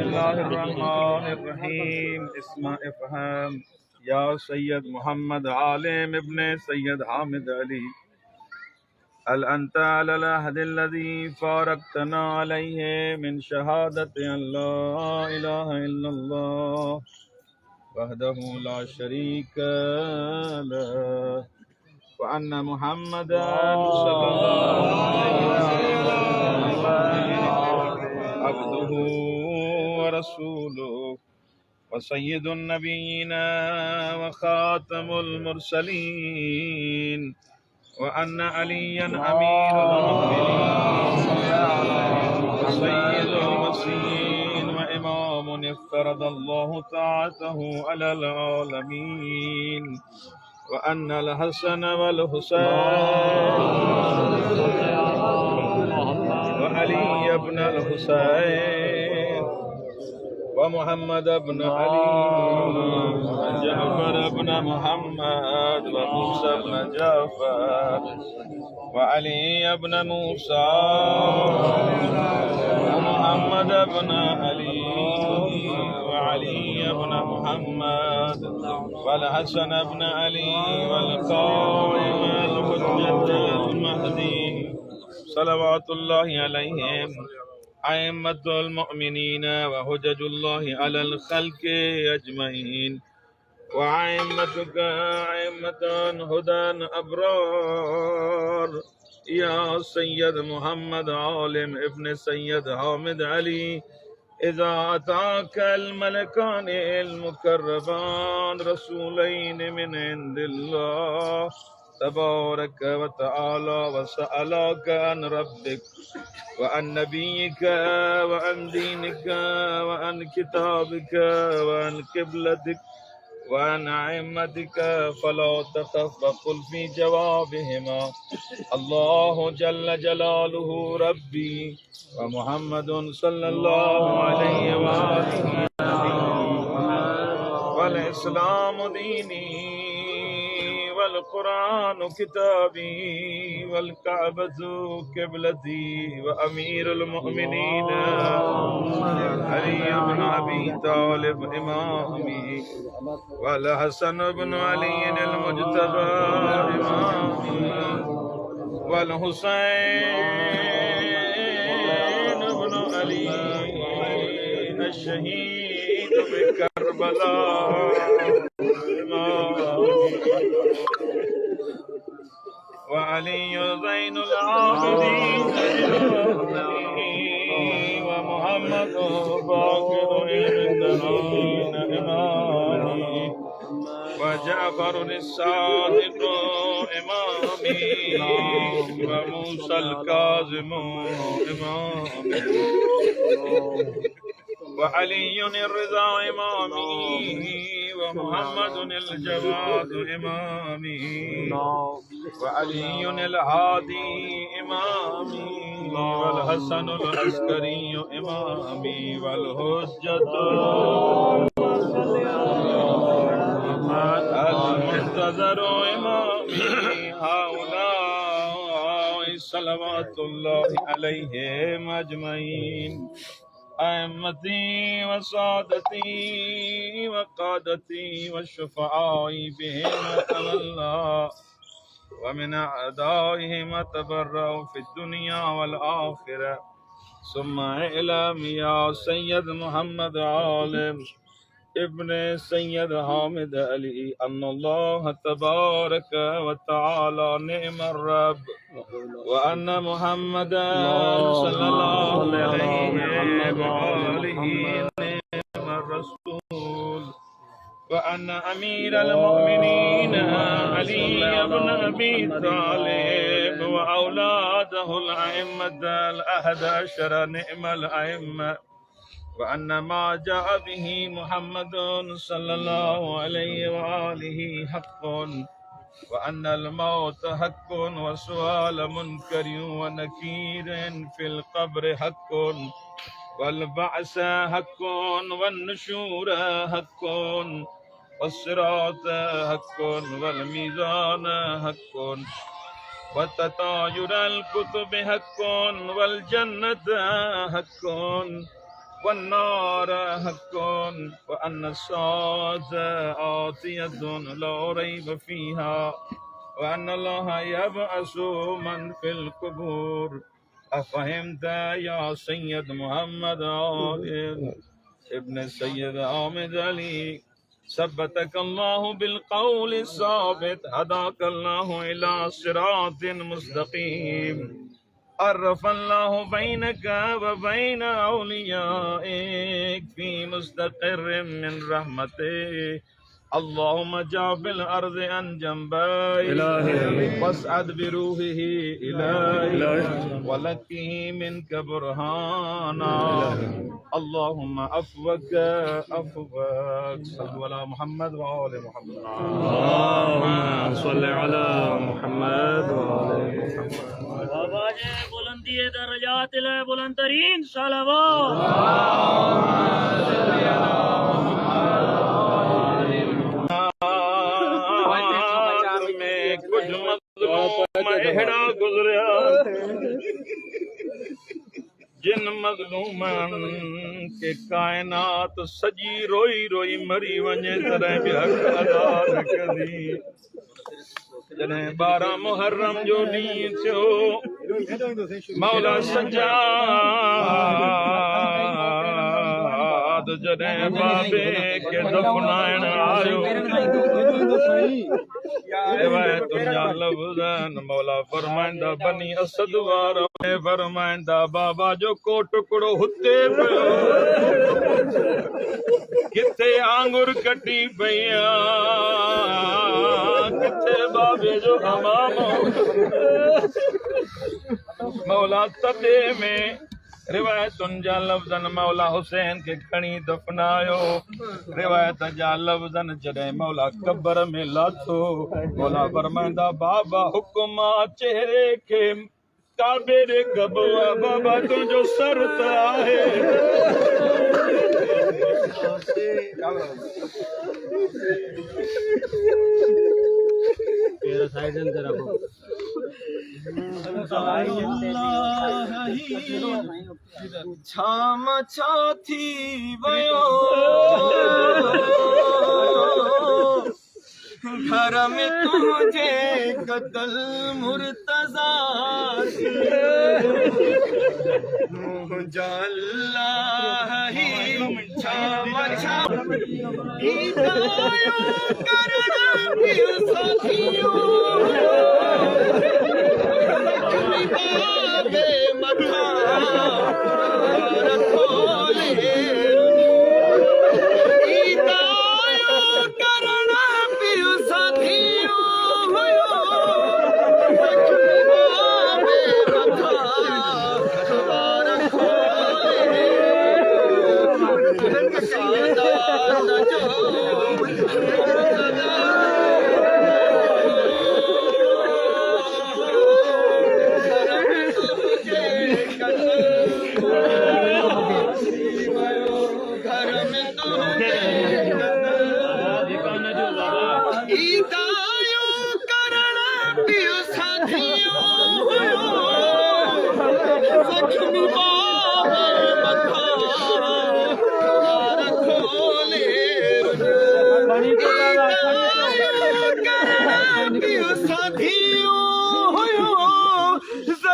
الله الرحمن الرحيم. اسمع افهم يا سيد محمد عالم ابن سيد حامد علي، هل أنت على العهد الذي فارقتنا عليه من شهادة أن لا إله إلا الله وحده لا شريك له وأن محمدا صلى الله عليه وسلم عبده ورسوله وسيد النبيين وخاتم المرسلين، وأن عليا أمير المؤمنين وسيد المرسلين وإمام افترض الله طاعته على العالمين، وأن الحسن والحسين وعلي بن الحسين ومحمد بن علي وجعفر بن محمد وموسى بن جعفر وعلي بن موسى ومحمد بن علي وعلي بن محمد والحسن بن علي والقائم الحجة المهدي صلوات الله عليهم أئمة المؤمنين وحجج الله على الخلق أجمعين، وأئمتك أئمة هدى أبرار يا سيد محمد عالم ابن سيد حامد علي، إذا أتاك الملكان المقربان رسولين من عند الله تبارك وتعالى وسألك عن ربك وعن نبيك وعن دينك وعن كتابك وعن قبلتك وعن أئمتك، فلا تخف وقل في جوابهما الله جل جلاله ربي ومحمد صلى الله عليه وآله والإسلام ديني والقرآن كتابي والكعبة قبلتي وأمير المؤمنين علي بن أبي طالب إمامي والحسن بن علي المجتبى إمامي والحسين بن علي الشهيد بكربلاء وعلي زين العابدين ومحمد باقر الدين إمامي وجعفر الصادق إمامي وموسى الكاظم إمامي وعلي الرضا إمامي ومحمد الجواد إمامي وعلي الهادي إمامي والحسن العسكري إمامي والحجة المنتظر إمامي، هؤلاء صلوات الله عليهم أجمعين أئمتي وسادتي وقادتي والشفعاء بهم أتولى ومن أعدائهم أتبرأ في الدنيا والآخرة. ثم اعلم يا سيد محمد عالم ابن سيد حامد علي أن الله تبارك وتعالى نعم الرب وأن محمدا صلى الله عليه وآله نعم الرسول، وأن أمير المؤمنين علي بن أبي طالب وأولاده الأئمة الأحد عشر نعم الأئمة، وأن ما جاء به محمد صلى الله عليه وآله حق، وأن الموت حق وسؤال منكر ونكير في القبر حق، والبعث حق والنشور حق، والصراط حق والميزان حق، وتطاير الكتب حق والجنة حق، والنار حق وأن الساعة آتية لا ريب فيها وأن الله يبعث من في القبور أفهمت يا سيد محمد عادل ابن سيد أحمد علي ثبتك الله بالقول الثابت هداك الله إلى صراط مستقيم عرف الله بينك وبين أوليائك في مستقر من رحمته اللهم جعل الأرض عن جنبي واسعد بروحه إلهي ولكه منك برهانا اللهم عفوك صلوا على محمد وآل محمد اللهم صل على محمد وآل محمد आवाज़ बुलंदी दर्जात बुलंद तरीन सलावत में कुछ मज़लूम अहिड़ा गुज़रिया जिन मज़लूमन के कायनात सजी रोई रोई मरी वञे तॾहिं बि हक़ अदा न करी जॾहिं 12 मुहर्रम जो ॾींहुं थियो मौला सज्जाद जॾहिं बाबे खे दफ़नाइण आयो तुंहिंजा लफ़्ज़ मौला फरमाईंदा बनी असद वारा फरमाईंदा बाबा जो को टुकड़ो हुते पियो किथे आंगुर कटी पई किथे बाबे जो हमाम मौला तदे में रिवायतुनि जा लफ़्ज़नि मौला हुसैन खे खणी दफ़नायो रिवायत जा लफ़्ज़नि जॾहिं मौला क़ब्र में लाथो मौला फरमाईंदा बाबा हुकुम चेहरे खे काबे रे कबो बाबा तुंहिंजो सर त आहे छाम छा थी वयो घर में तुझे कतल मुर्तज़ा मुझल्ला ही छाम छा करना पियो साथियों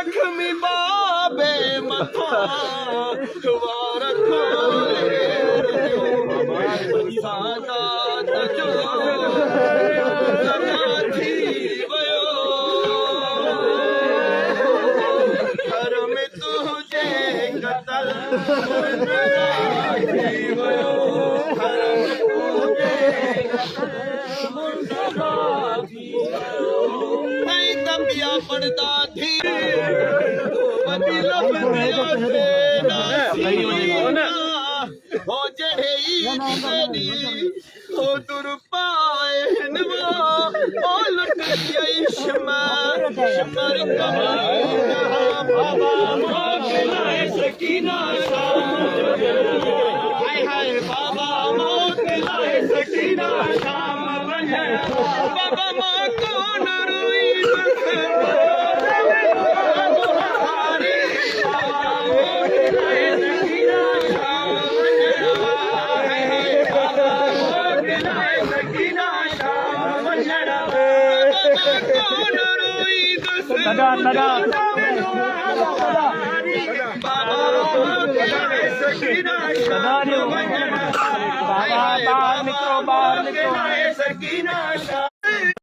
जख्मी बाबे मथा पड़ता थी हो जड़े हो तुर पाए ओ लुट शमर बाबा सकीना हाय हाय बाबा मौत लाए सकीना शाम बने बाबा मां कौन रोई तदा तदा तदा बाहर निकलो